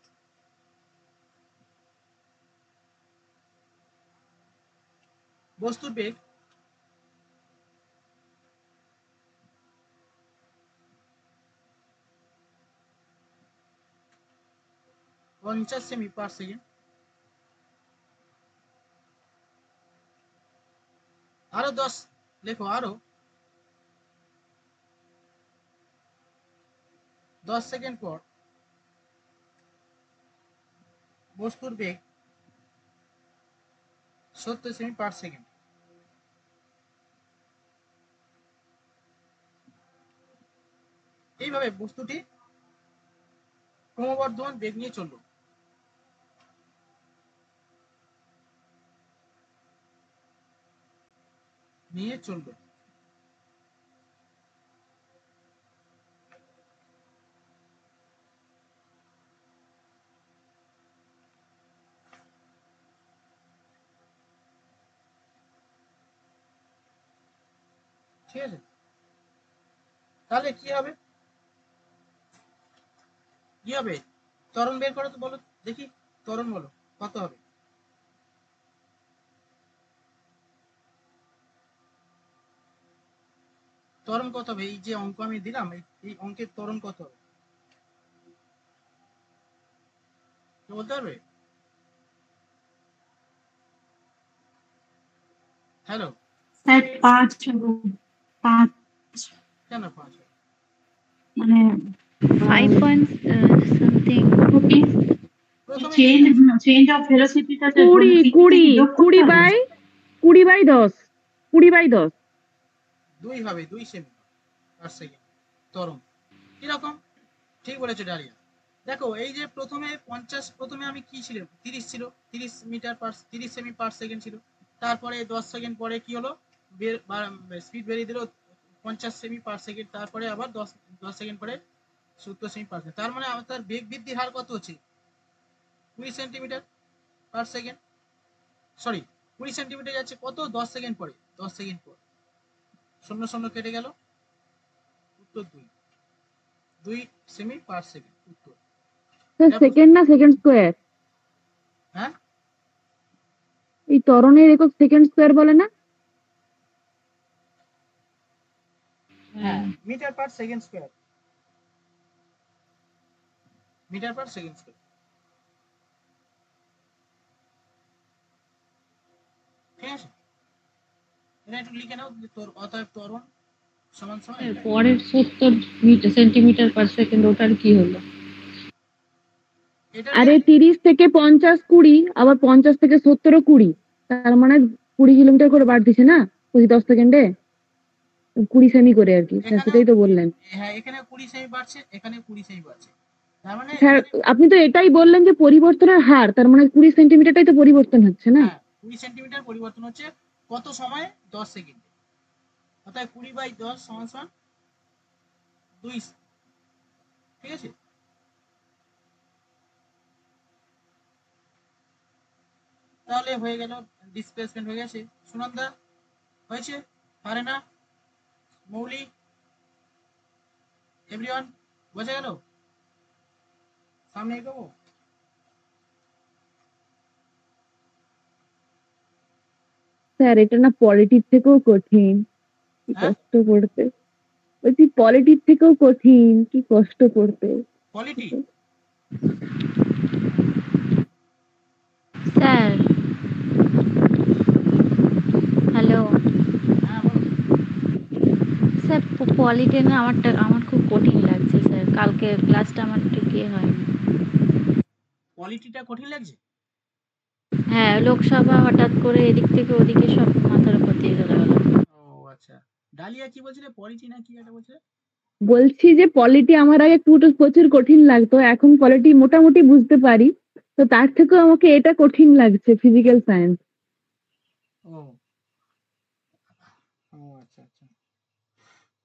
বস্তুর বেগ 50 সেমি পার সেকেন্ড। আরো 10, লেখো আরো 10 সেকেন্ড পর বস্তুর বেগ 70 সেমি পার সেকেন্ড। এইভাবে বস্তুটি ক্রমবর্ধমান বেগ নিয়ে চলল। ঠিক আছে, তাহলে কি হবে, ত্বরণ বের করো তো, বলো দেখি ত্বরণ বলো কত হবে। ত্বরণ কত হবে, এই যে অঙ্ক আমি দিলাম, এই অঙ্কের ত্বরণ কত হবে বলতে পারবে? হ্যালো, স্যার 5 হবে। 5 কেন 5 হবে? মানে 5 পয়েন্ট সামথিং। প্রথমে চেঞ্জ অফ ভেলোসিটিটাতে 20/10 20/10 2 হবে, 2 সেমি পার সেকেন্ড ত্বরণ। কিরকম, ঠিক বলেছো ডালিয়া। দেখো এই যে প্রথমে আমি কি ছিল, 30 ছিল, 30 সেমি পার সেকেন্ড ছিল। তারপরে 10 সেকেন্ড পরে কি হলো, স্পিড বেরিয়ে দিল 50 সেমি পার সেকেন্ড। তারপরে আবার 10 সেকেন্ড পরে 70 সেমি পার সেকেন্ড। তার মানে আমার তার বেগ বৃদ্ধির হার কত হচ্ছে, 20 centimetre per second. Sorry, 20 centimetre যাচ্ছে কত, 10 সেকেন্ড পরে। 10 সেকেন্ড পর 0 0 কেটে গেল, উত্তর 2 সেমি পার সেকেন্ড উত্তর। সেকেন্ড না সেকেন্ড স্কোয়ার? হ্যাঁ, এই ত্বরণের একক সেকেন্ড স্কোয়ার বলে না? হ্যাঁ, metre per second square, metre per second square. ঠিক আছে, এটা একটু লিখে নাও, অতএব ত্বরণ সমান সমান এটা। পরের 70 সেন্টিমিটার পার সেকেন্ড, ওটার কি হলো? এটা আরে 30 থেকে 50 20, আবার 50 থেকে 70 20, তার মানে 20 কিলোমিটার করে বাড়তিছে না প্রতি 10 সেকেন্ডে, 20 সেমি করে আর কি, স্যার সেটাই তো বললেন। হ্যাঁ, এখানে 20 সেমি বাড়ছে, এখানে 20 সেমি বাড়ছে, তার মানে স্যার আপনি তো এটাই বললেন যে পরিবর্তনের হার, তার মানে 20 সেন্টিমিটারটাই তো পরিবর্তন হচ্ছে না? হ্যাঁ 20 সেন্টিমিটার পরিবর্তন হচ্ছে কত সময়ে, 10 সেকেন্ডে। অর্থাৎ 20/10 সমান সমান 2। ঠিক আছে, তাহলে হয়ে গেল, ডিসপ্লেসমেন্ট হয়ে গেছে। সুনন্দা হয়েছে, পারে না, মৌলি, এভরিওয়ান বোঝা গেল? সামনে এগোবো। স্যার এটা না পলিটির থেকেও কঠিন, কি হ্যাঁ, কষ্ট করতে। বলছি পলিটির থেকেও কঠিন, কি কষ্ট করতে। পলিটি, স্যার হ্যালো হ্যাঁ বলো। স্যার পলিটেনে আমার খুব কঠিন লাগছে স্যার, কালকে ক্লাসটা আমার ঠিক হয়নি। পলিটিটা কঠিন লাগছে? হ্যাঁ, লোকসভা হঠাৎ করে এদিক থেকে ওদিকে সব মাথার উপর দিয়ে চলে গেল। ও আচ্ছা, ডালিয়া কি বলছিলে, পলিটি না কি একটা বলছিলে? বলছি যে পলিটি আমার আগে প্রচুর কঠিন লাগতো, এখন পলিটি মোটামুটি বুঝতে পারি, তো তার থেকেও আমাকে এটা কঠিন লাগছে, ফিজিক্যাল সায়েন্স। ও ও আচ্ছা আচ্ছা,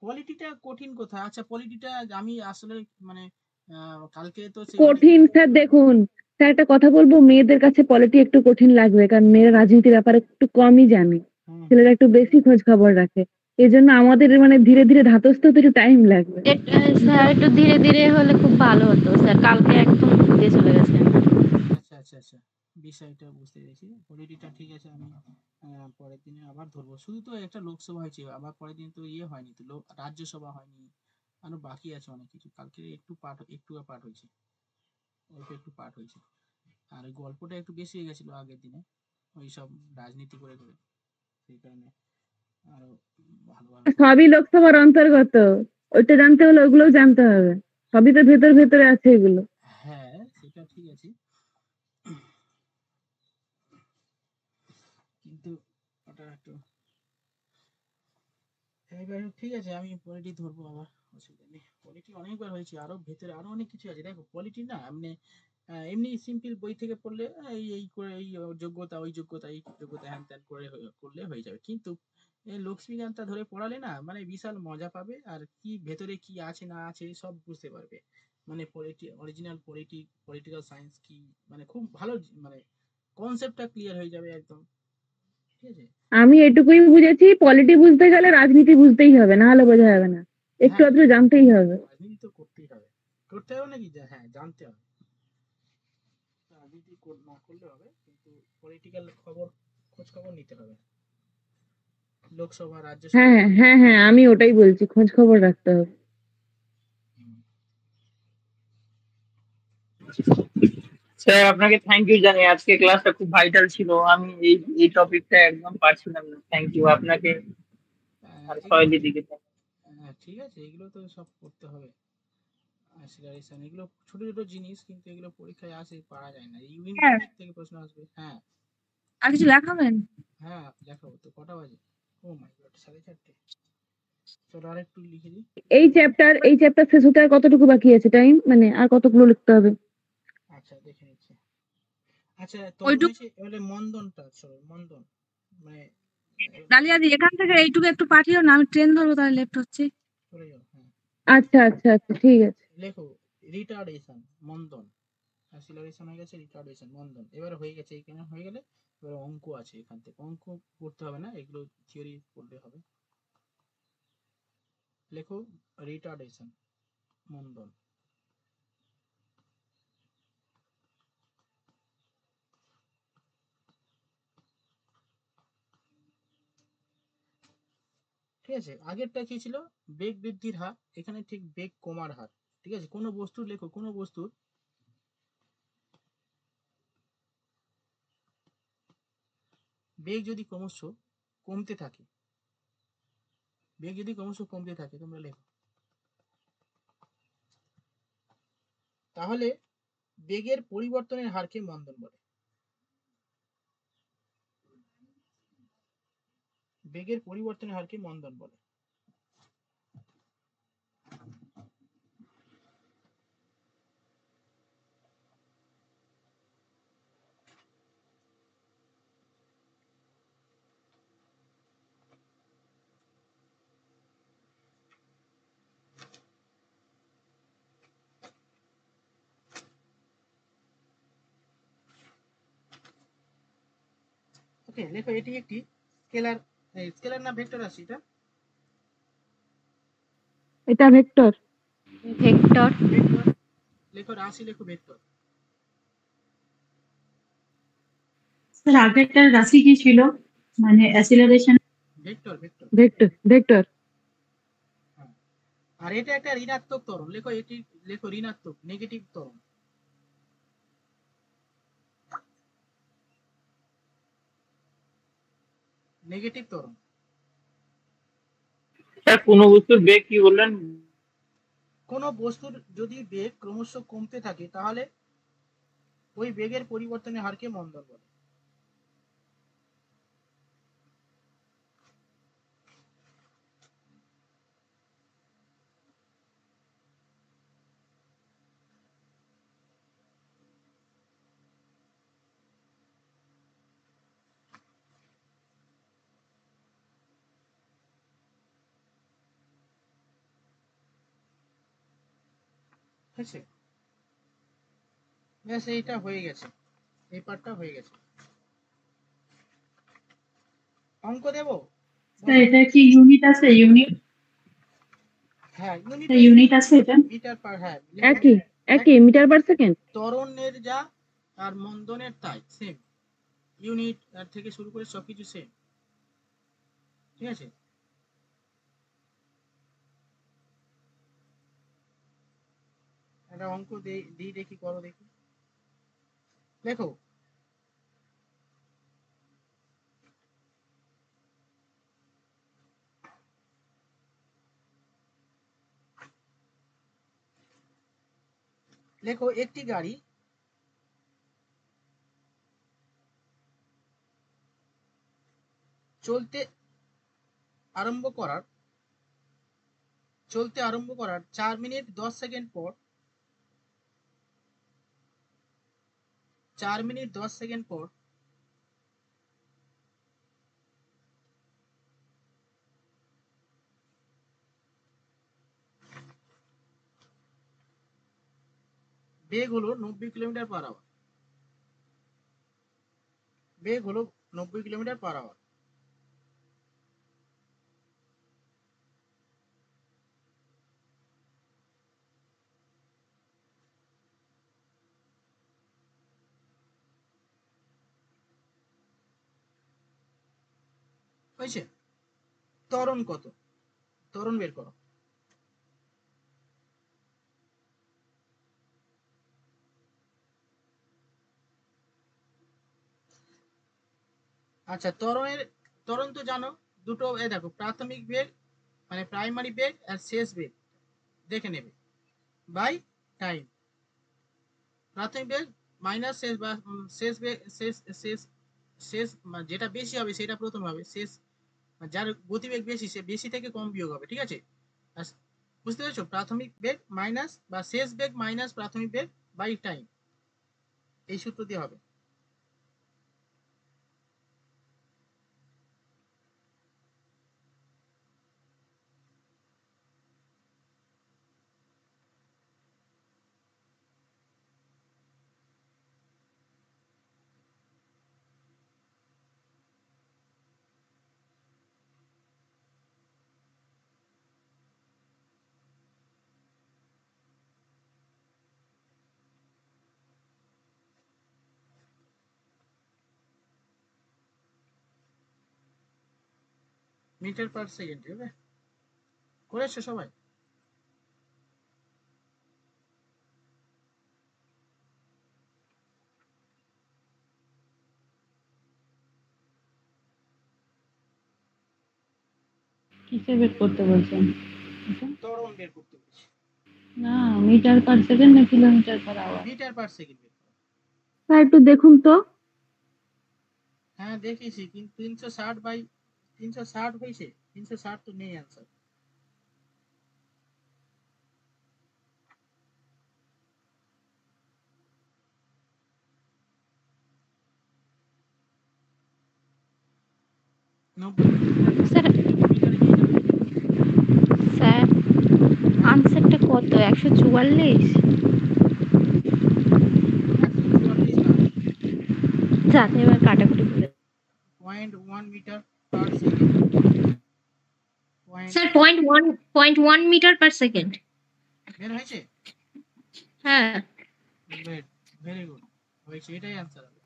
পলিটিটা কঠিন কোথায়? আচ্ছা পলিটিটা আমি আসলে মানে কালকে তো সেভাবে কঠিন স্যার, দেখুন স্যার একটা কথা বলবো, মেয়েদের কাছে পলিটি একটু কঠিন লাগবে, কারণ মেয়েরা রাজনীতির ব্যাপারে একটু কমই জানে, হুম, ছেলেরা একটু বেশি খোঁজ খবর রাখে, এই জন্য আমাদের মানে ধীরে ধীরে ধাতস্থ হতে একটু টাইম লাগবে। স্যার একটু ধীরে ধীরে হলে খুব ভালো হতো স্যার, কালকে একদম ঘুরে চলে গেছে। আচ্ছা আচ্ছা আচ্ছা, বিষয়টা বুঝতে পেরেছি। পলিটিটা ঠিক আছে, আমি পরের দিনে আবার ধরবো। শুধু তো একটা লোকসভা হয়েছে, আবার পরের দিন তো ইয়ে হয়নি, তো রাজ্যসভা হয়নি, আরো বাকি আছে অনেক কিছু। কালকে একটু পাঠ হয়েছে, অল্প একটু পাঠ হয়েছে। আর ওই গল্পটা একটু বেশি হয়ে গেছিল আগের দিনে, ওই সব রাজনীতি করে করে, সেই কারণে আরো ভালোভাবে সবই লোকসভার অন্তর্গত, ওইটা জানতে হলে ওগুলোও জানতে হবে, সবই তো ভেতরে আছে এগুলো। হ্যাঁ সেটা ঠিক আছে, কিন্তু ওটা একটু এবার ঠিক আছে, আমি পলিটি ধরবো আবার, অসুবিধা নেই। পলিটি অনেকবার হয়েছে, আরো ভেতরে আরো অনেক কিছু আছে। দেখো পলিটি না এমনি এমনি সিম্পল বই থেকে পড়লে এই এই করে এই যোগ্যতা ওই যোগ্যতা এই যোগ্যতা হ্যান ত্যান করে করলে হয়ে যাবে, কিন্তু এই লক্ষ্মীকান্তটা ধরে পড়ালে না মানে বিশাল মজা পাবে, আর কি ভেতরে কি আছে না আছে সব বুঝতে পারবে। মানে অরিজিনাল পলিটিক্যাল সায়েন্স কি, মানে খুব ভালো, মানে কনসেপ্টটা ক্লিয়ার হয়ে যাবে একদম, ঠিক আছে। আমি এটুকুই বুঝেছি, পলিটি বুঝতে গেলে রাজনীতি বুঝতেই হবে, না হলে বোঝা যাবে না, একটু হ্যাঁ আধটু জানতেই হবে। রাজনীতি তো করতেই হবে, করতে হবে নাকি, হ্যাঁ জানতে হবে। রাজনীতি না করলে হবে, কিন্তু পলিটিক্যাল খোঁজ খবর নিতে হবে, লোকসভা রাজ্যসভা। হ্যাঁ আমি ওটাই বলছি, খোঁজ খবর রাখতে হবে। হুম। স্যার আপনাকে থ্যাংক ইউ জানাই, আজকে ক্লাসটা খুব ভাইটাল ছিল, আমি এই টপিকটা একদম পারছিলাম না। থ্যাংক ইউ আপনাকে আর সবাই দিদিকে। ঠিক আছে, এগুলো তো সব করতে হবে, অ্যাক্সিলারেশন এগুলো ছোট ছোট জিনিস, কিন্তু এগুলো পরীক্ষায় আসে, পারা যায় না, ইউনিট থেকে প্রশ্ন আসবে। হ্যাঁ আর কিছু লেখাবেন? হ্যাঁ দেখাবো তো, কটা বাজে? ও মাই গড, 4:30। চলো আর একটু লিখে দিই। এই চ্যাপ্টার শেষ হতে আর কতটুকু বাকি আছে টাইম, মানে আর কতগুলো লিখতে হবে? আচ্ছা দেখে নিচ্ছি। আচ্ছা তরুণ ওইটুকু হয়েছে, এবারে মন্দনটা, সরি মন্দন, মানে ডালিয়াদি, এখান থেকে এইটুকু একটু পাঠিও না, আমি ট্রেন ধরবো, তাহলে লেফট হচ্ছে। চলে যাও। হ্যাঁ আচ্ছা ঠিক আছে। লেখো রিটার্ডেশন মন্দন, অ্যাসিলারেশন হয়ে গেছে, রিটার্ডেশন মন্দন, এবার হয়ে গেছে, এইখানে হয়ে গেলে এবার অঙ্ক আছে, এখান থেকে অঙ্ক করতে হবে না, এগুলো থিওরি পড়লে হবে। লেখো রিটার্ডেশন মন্দন। ঠিক আছে, আগেরটা কি ছিল? বেগ বৃদ্ধির হার, এখানে ঠিক বেগ কমার হার। ঠিক আছে, কোনো বস্তুর লেখো, কোনো বস্তুর বেগ যদি ক্রমশ কমতে থাকে, বেগ যদি ক্রমশ কমতে থাকে তোমরা লেখো, তাহলে বেগের পরিবর্তনের হারকে মন্দন বলে। বেগের পরিবর্তনের হারকে মন্দন বলে। ওকে লেখো, এটি একটি স্কেলার, স্কেলার না ভেক্টর রাশি এটা? এটা ভেক্টর। ভেক্টর। ভেক্টর লেখো, রাশি লেখো ভেক্টর। স্যার আগেরটার রাশি কি ছিল, মানে অ্যাসিলারেশন? Vector vector. ভেক্টর। হ্যাঁ, আর এটা একটা ঋণাত্মক ত্বরণ, লেখো এটি, লেখো ঋণাত্মক, নেগেটিভ ত্বরণ। নেগেটিভ ত্বরণ। স্যার কোনো বস্তুর বেগ কি বললেন? কোনো বস্তুর যদি বেগ ক্রমশ কমতে থাকে তাহলে ওই বেগের পরিবর্তনের হারকে মন্দন বলে। ঠিক আছে, ব্যাস এইটা হয়ে গেছে, এই পার্টটা হয়ে গেছে। অঙ্ক দেব? স্যার এটা কি ইউনিট আছে? ইউনিট হ্যাঁ, ইউনিট ইউনিট আছে এটা? মিটার পার, হ্যাঁ একই মিটার পার সেকেন্ড। ত্বরণের যা আর মন্দনের তাই সেম, ইউনিট থেকে শুরু করে সবকিছু সেম। ঠিক আছে, একটা অঙ্ক দিই দেখি, করো দেখি। দেখো লেখো একটি গাড়ি চলতে আরম্ভ করার 4 মিনিট 10 সেকেন্ড পর 4 মিনিট 10 সেকেন্ড পর বেগ হলো 90 কিলোমিটার পার আওয়ার। বেগ হলো 90 কিলোমিটার পার আওয়ার। হয়েছে? ত্বরণ কত? ত্বরণ বের করো। আচ্ছা, ত্বরণ তো জানো, দুটো দেখো, প্রাথমিক বেগ মানে প্রাইমারি বেগ আর শেষ বেগ দেখে নেবে বাই টাইম। প্রাথমিক বেগ মাইনাস শেষ বা শেষ বেগ, শেষ শেষ শেষ যেটা বেশি হবে সেটা প্রথম হবে, শেষ যার গতিবেগ বেশি সে বেশি থেকে কম বিয়োগ হবে। ঠিক আছে, বুঝতে পেরেছো? প্রাথমিক বেগ মাইনাস বা শেষ বেগ মাইনাস প্রাথমিক বেগ বাই টাইম, এই সূত্র দিয়ে হবে। মিটার পার সেকেন্ড হবে, করেছো সবাই? কিসে বের করতে বলছেন? ত্বরণ বের করতে বলছি। না, মিটার পার সেকেন্ড না kilometre per hour? Metre per second বের করো। স্যার একটু দেখুন তো। হ্যাঁ দেখেছি, কিন্তু 360 বাই 360 হয়েছে, 360 তো নেই অ্যান্সার। স্যার স্যার আনসারটা কত? 144? যাক, এবার কাটাকুটি করে 0.1 metre per second. Sir 0.1 metre per second. বের হয়েছে? হ্যাঁ ভেরি গুড, হয়েছে, এটাই অ্যান্সার হবে।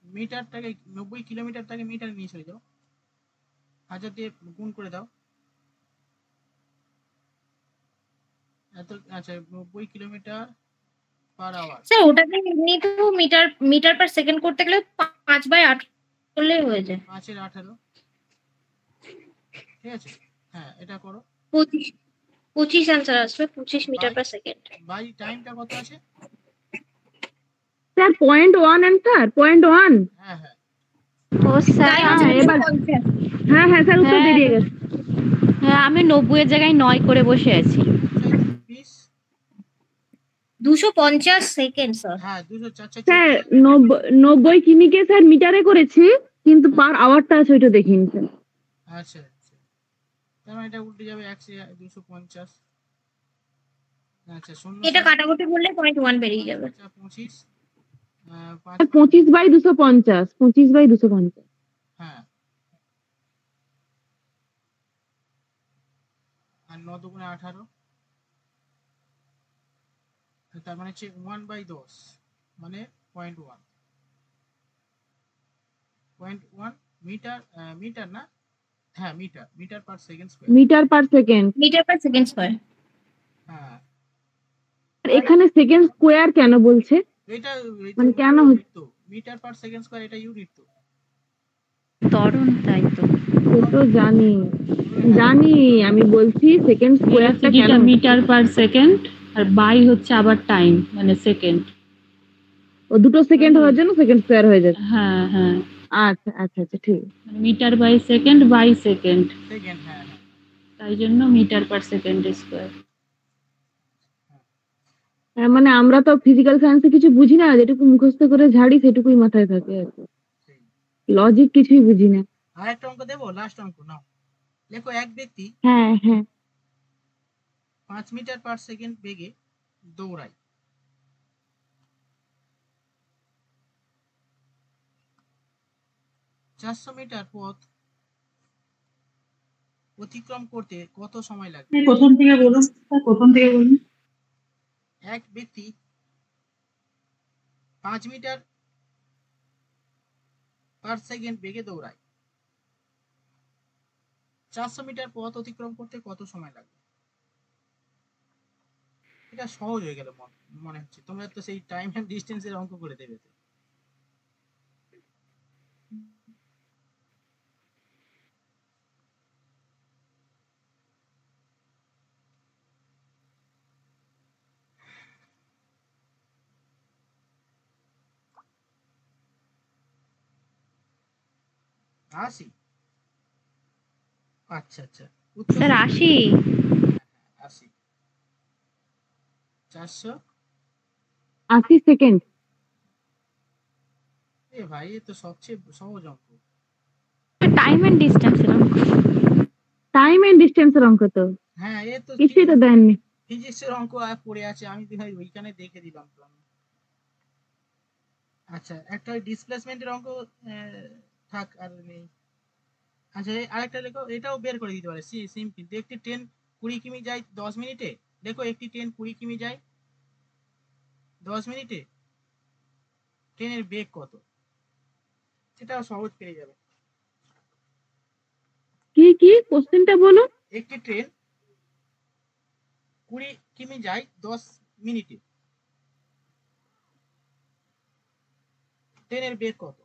মিটারটাকে 90 কিলোমিটারটাকে মিটার নিয়ে চলে যাও, 1000 দিয়ে গুণ করে দাও। এত, আচ্ছা 90 কিলোমিটার পার আওয়ার। স্যার ওটাকে এমনিতেও মিটার পার সেকেন্ড করতে গেলে 5/8 করলেই হয়ে যায়। 5 এর 18, ঠিক আছে, হ্যাঁ এটা করো। 25 অ্যান্সার আসবে, 25 metre by per second. By টাইমটা কত আছে? Sir 0.1 answer 0.1। হ্যাঁ হ্যাঁ ও স্যার টাইম হ্যাঁ, আছে এবার 250। হ্যাঁ হ্যাঁ স্যার উত্তর হ্যাঁ, বেরিয়ে গেছে। হ্যাঁ আমি 90 এর জায়গায় 9 করে বসে আছি। 20, 250 সেকেন্ড স্যার। হ্যাঁ 204 স্যার 90 কিমিকে স্যার মিটারে করেছি, কিন্তু পার আওয়ারটা আছে ওইটা দেখিনি স্যার। আচ্ছা আচ্ছা, তার মানে এটা উল্টে যাবে 250। আচ্ছা শূন্য এটা কাটাকুটি করলে 0.1 বেরিয়ে যাবে। 25, 5, 25/250, 25/250। হ্যাঁ আর 9 দুগুণে 18, তার মানে হচ্ছে 1/10 মানে 0.1 মিটার, মিটার না, হ্যাঁ metre, metre per second square. Metre per second. Metre per second square. হ্যাঁ এখানে সেকেন্ড স্কোয়ার কেন বলছে? এটা মানে কেন হচ্ছে? তো মিটার পার সেকেন্ড স্কয়ার এটা ইউনিট তো। তরুণ তাই তো। সে তো জানি জানি, আমি বলছি সেকেন্ড স্কোয়ারটা কেন যেটা মিটার পার সেকেন্ড আর বাই হচ্ছে আবার টাইম মানে সেকেন্ড। ও দুটো সেকেন্ড হওয়ার জন্য সেকেন্ড স্কোয়ার হয়ে যাচ্ছে। হ্যাঁ হ্যাঁ, আচ্ছা আচ্ছা আচ্ছা ঠিক আছে। Metre by second by second, second, হ্যাঁ হ্যাঁ তাই জন্য মিটার পার সেকেন্ড স্কোয়ার। হ্যাঁ, মানে আমরা তো ফিজিক্যাল সায়েন্সে কিছু বুঝি না, যেটুকু মুখস্থ করে ঝাড়ি সেটুকুই মাথায় থাকে আর কি। সেই। লজিক কিছুই বুঝি না। আরেকটা অঙ্ক দেবো, লাস্ট অঙ্ক নাও। দেখো এক ব্যক্তি হ্যাঁ হ্যাঁ 5 মিটার পার সেকেন্ড বেগে দৌড়ায়। চারশো মিটার পথ অতিক্রম করতে কত সময় লাগবে? প্রথম থেকে বলুন স্যার, প্রথম থেকে বলুন। এক ব্যক্তি 5 মিটার পার সেকেন্ড বেগে দৌড়ায়, 400 মিটার পথ অতিক্রম করতে কত সময় লাগবে? এটা সহজ হয়ে গেল মনে হচ্ছে, তোমরা তো সেই টাইম এন্ড ডিস্টেন্সের অঙ্ক করে দেবে তো। আশি, আচ্ছা আচ্ছা উত্তর স্যার 80। 80, 400। 80 সেকেন্ড। এ ভাই এ তো সবচেয়ে সহজ অঙ্ক। টাইম এন্ড ডিসটেন্স এর অঙ্ক। টাইম এন্ড ডিস্টেন্সের অঙ্ক তো হ্যাঁ এ তো কিছুই তো দেননি। ফিজিক্সের অঙ্ক পড়ে আছে, আমি তো ভাই ওইখানে দেখে দিলাম তো আমি। আচ্ছা একটা ডিসপ্লেসমেন্টের অঙ্ক থাক আর নেই। আচ্ছা আরেকটা লেখো, এটাও বের করে দিতে পারে সিম্পল। একটি ট্রেন 20 কিমি যায় 10 মিনিটে। দেখো একটি ট্রেন 20 কিমি যায় 10 মিনিটে, ট্রেনের বেগ কত? সেটাও সহজ পেয়ে যাবে। কি কি কোশ্চেনটা বলো? একটি ট্রেন 20 কিমি যায় 10 মিনিটে, ট্রেনের বেগ কত?